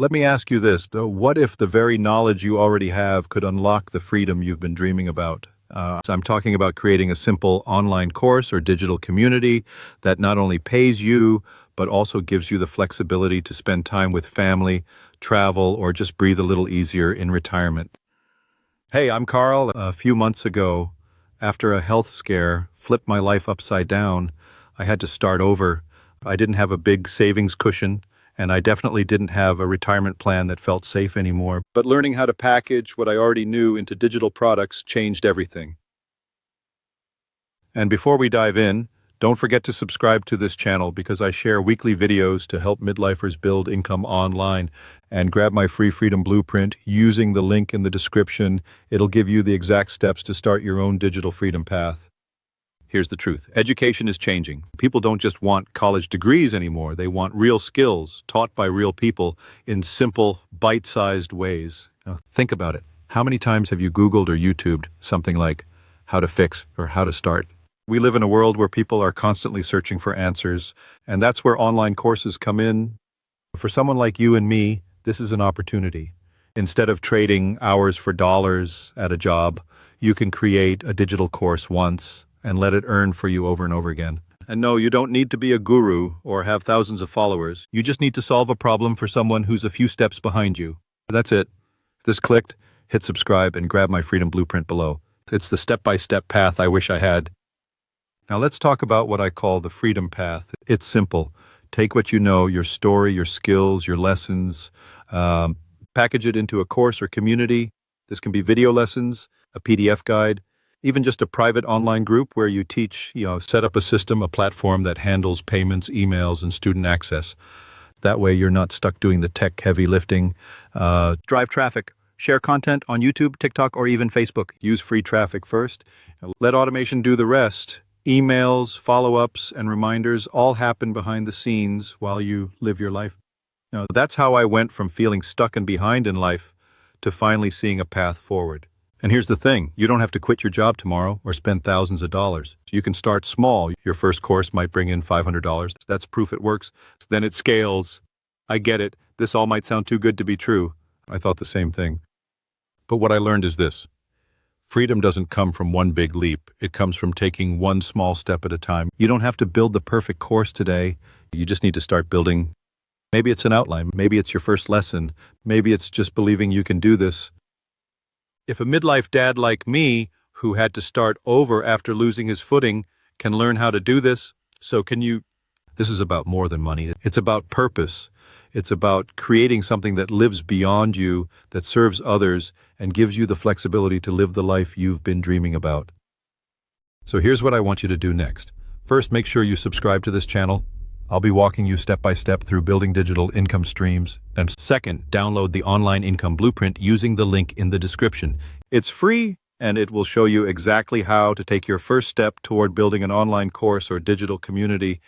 Let me ask you this, though. What if the very knowledge you already have could unlock the freedom you've been dreaming about? So I'm talking about creating a simple online course or digital community that not only pays you, but also gives you the flexibility to spend time with family, travel, or just breathe a little easier in retirement. Hey, I'm Carl. A few months ago, after a health scare flipped my life upside down, I had to start over. I didn't have a big savings cushion, and I definitely didn't have a retirement plan that felt safe anymore. But learning how to package what I already knew into digital products changed everything. And before we dive in, don't forget to subscribe to this channel because I share weekly videos to help midlifers build income online. And grab my free freedom blueprint using the link in the description. It'll give you the exact steps to start your own digital freedom path. Here's the truth. Education is changing. People don't just want college degrees anymore. They want real skills taught by real people in simple, bite-sized ways. Now, think about it. How many times have you Googled or YouTubed something like how to fix or how to start? We live in a world where people are constantly searching for answers, and that's where online courses come in. For someone like you and me, this is an opportunity. Instead of trading hours for dollars at a job, you can create a digital course once and let it earn for you over and over again. And no, you don't need to be a guru or have thousands of followers. You just need to solve a problem for someone who's a few steps behind you. That's it. If this clicked, hit subscribe and grab my freedom blueprint below. It's the step-by-step path I wish I had. Now let's talk about what I call the freedom path. It's simple. Take what you know, your story, your skills, your lessons, package it into a course or community. This can be video lessons, a PDF guide, even just a private online group where you teach, set up a system, a platform that handles payments, emails, and student access. That way you're not stuck doing the tech-heavy lifting. Drive traffic. Share content on YouTube, TikTok, or even Facebook. Use free traffic first. Let automation do the rest. Emails, follow-ups, and reminders all happen behind the scenes while you live your life. Now, that's how I went from feeling stuck and behind in life to finally seeing a path forward. And here's the thing, you don't have to quit your job tomorrow or spend thousands of dollars. You can start small. Your first course might bring in $500. That's proof it works. Then it scales. I get it. This all might sound too good to be true. I thought the same thing. But what I learned is this. Freedom doesn't come from one big leap. It comes from taking one small step at a time. You don't have to build the perfect course today. You just need to start building. Maybe it's an outline. Maybe it's your first lesson. Maybe it's just believing you can do this. If a midlife dad like me, who had to start over after losing his footing, can learn how to do this, so can you. This is about more than money. It's about purpose. It's about creating something that lives beyond you, that serves others, and gives you the flexibility to live the life you've been dreaming about. So here's what I want you to do next. First, make sure you subscribe to this channel. I'll be walking you step by step through building digital income streams. And second, download the online income blueprint using the link in the description. It's free, and it will show you exactly how to take your first step toward building an online course or digital community.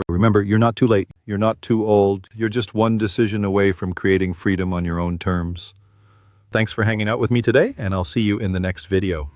Remember, you're not too late. You're not too old. You're just one decision away from creating freedom on your own terms. Thanks for hanging out with me today, and I'll see you in the next video.